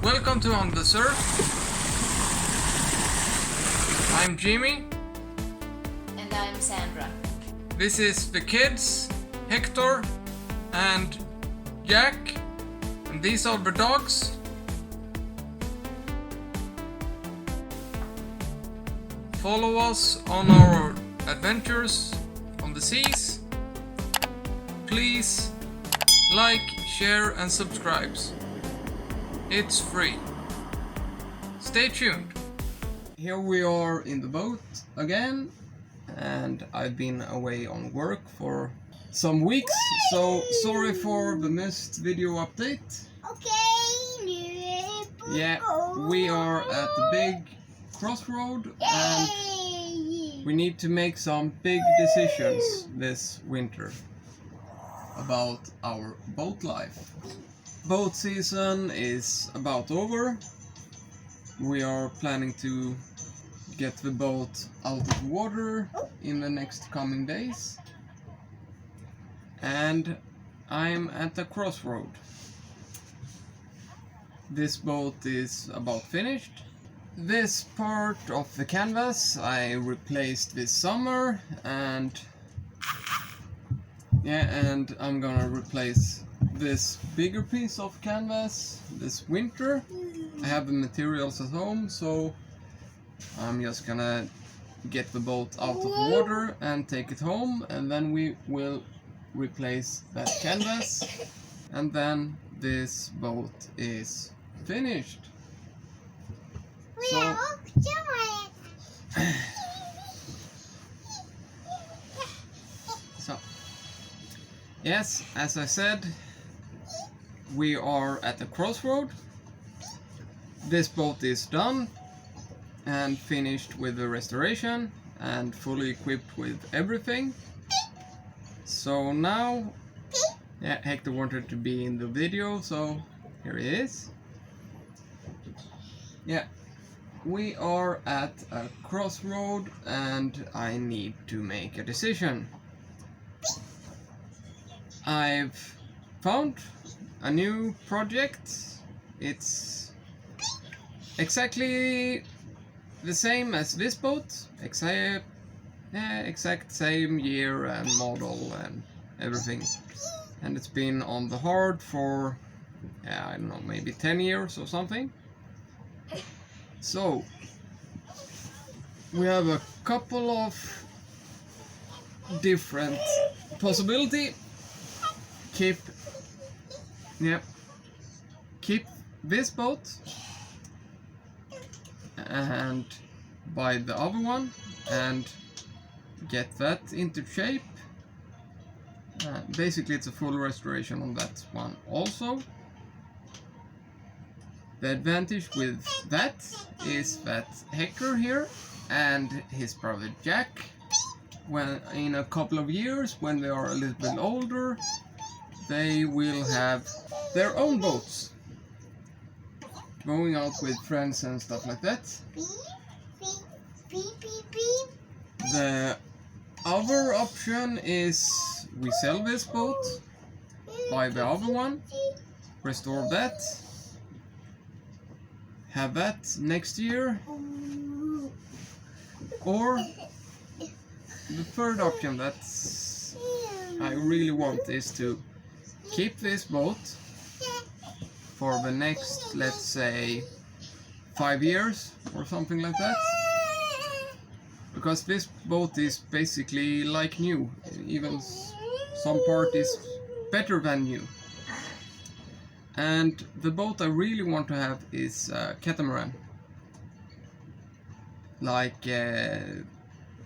Welcome to On the Surf. I'm Jimmy. And I'm Sandra. This is the kids, Hector and Jack. And these are the dogs. Follow us on our adventures on the seas. Please like, share and subscribe. It's free. Stay tuned. Here we are in the boat again, and I've been away on work for some weeks, so sorry for the missed video update. Yeah, we are at the big crossroad and we need to make some big decisions this winter about our boat life. Boat season is about over. We are planning to get the boat out of the water in the next coming days. And I'm at the crossroad. This boat is about finished. This part of the canvas I replaced this summer, and I'm gonna replace this bigger piece of canvas this winter. I have the materials at home, so I'm just gonna get the boat out of the water and take it home, and then we will replace that canvas, and then this boat is finished. So yes, as I said, we are at the crossroad. This boat is done and finished with the restoration and fully equipped with everything. So now, yeah, Hector wanted to be in the video, so here he is. Yeah, we are at a crossroad and I need to make a decision. I've found a new project. It's exactly the same as this boat, except exact same year and model and everything. And it's been on the hard for, I don't know, maybe 10 years or something. So we have a couple of different possibilities. Keep this boat and buy the other one and get that into shape. Basically it's a full restoration on that one also. The advantage with that is that Hector here and his brother Jack, when in a couple of years, when they are a little bit older, they will have their own boats, going out with friends and stuff like that. The other option is we sell this boat, buy the other one, restore that, have that next year, or the third option that I really want is to keep this boat for the next, let's say, 5 years or something like that, because this boat is basically like new, even some part is better than new. And the boat I really want to have is a catamaran, like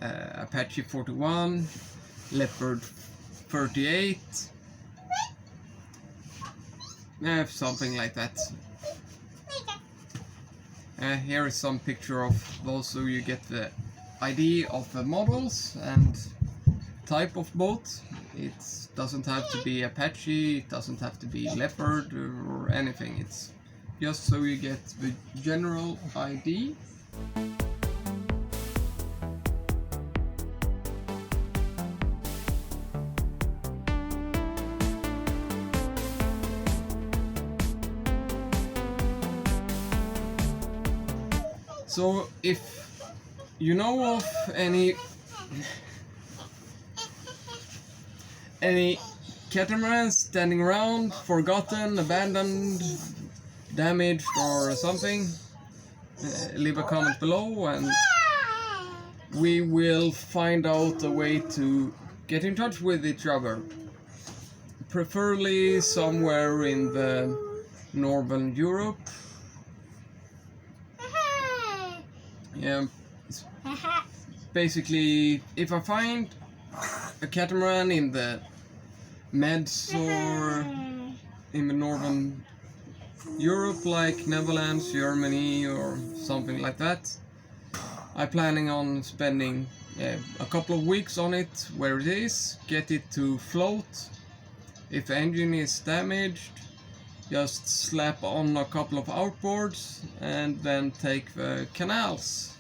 Apache 41, Leopard 38, something like that. Here is some picture of those, so you get the idea of the models and type of boat. It doesn't have to be Apache, it doesn't have to be Leopard or anything. It's just so you get the general idea. So if you know of any catamarans standing around, forgotten, abandoned, damaged or something, leave a comment below and we will find out a way to get in touch with each other. Preferably somewhere in the Northern Europe. Yeah, basically, if I find a catamaran in the Meds or in the Northern Europe, like Netherlands, Germany, or something like that, I'm planning on spending a couple of weeks on it, where it is, get it to float. If the engine is damaged, just slap on a couple of outboards and then take the canals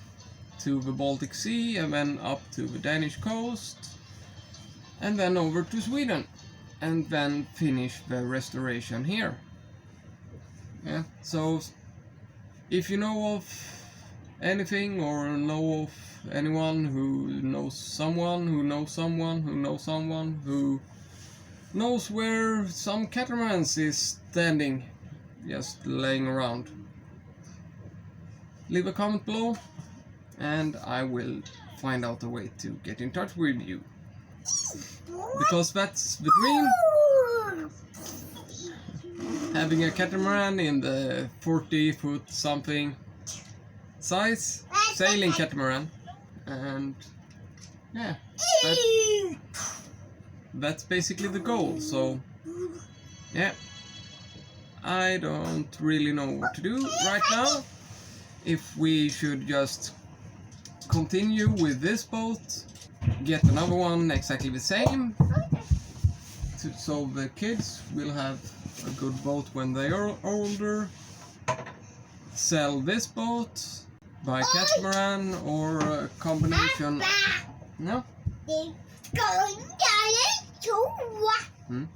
to the Baltic Sea and then up to the Danish coast and then over to Sweden and then finish the restoration here. Yeah, so if you know of anything or know of anyone who knows someone who knows someone who knows someone who knows where some catamarans is standing, just laying around, leave a comment below and I will find out a way to get in touch with you, because that's the dream, having a catamaran in the 40-foot something size, sailing catamaran, and yeah, that's basically the goal. So yeah, I don't really know what to do right now. If we should just continue with this boat, get another one exactly the same, so the kids will have a good boat when they are older, sell this boat, buy catamaran, or a combination. No?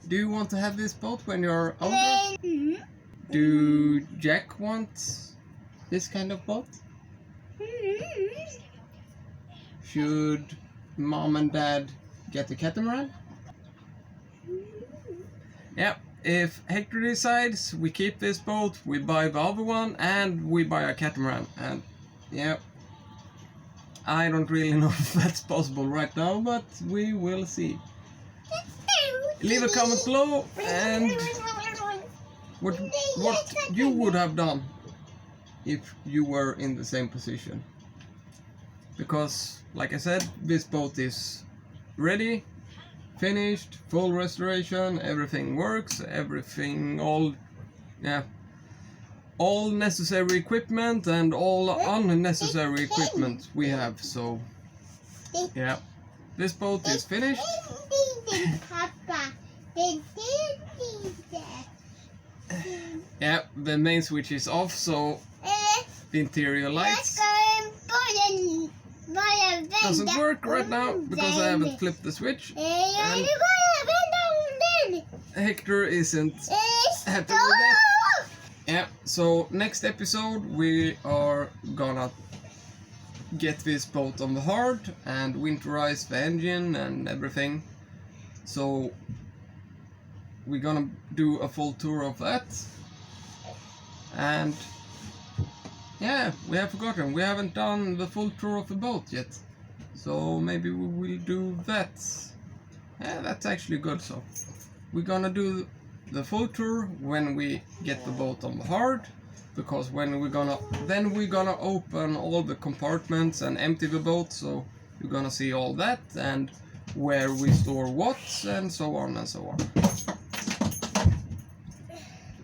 Do you want to have this boat when you're older? Do Jack want this kind of boat? Should mom and dad get a catamaran? Yeah, if Hector decides we keep this boat, we buy the other one and we buy a catamaran. And yeah, I don't really know if that's possible right now, but we will see. Leave a comment below and what you would have done if you were in the same position. Because, like I said, this boat is ready, finished, full restoration, everything works, everything, all necessary equipment and all unnecessary equipment we have. So yeah, this boat is finished. Yeah, the main switch is off, so the interior lights doesn't work right now because I haven't flipped the switch and Hector isn't happy with that. Yeah, so next episode we are gonna get this boat on the hard and winterize the engine and everything. So we're gonna do a full tour of that. And yeah, we have forgotten, we haven't done the full tour of the boat yet. So maybe we will do that. Yeah, that's actually good. So we're gonna do the full tour when we get the boat on the hard, because when we're gonna open all the compartments and empty the boat, so you're gonna see all that and where we store what and so on and so on.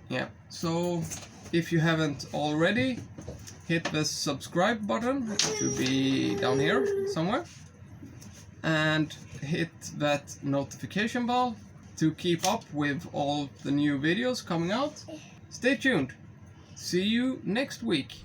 Yeah, so if you haven't already, hit the subscribe button, it should be down here somewhere, and hit that notification bell to keep up with all the new videos coming out. Stay tuned. See you next week.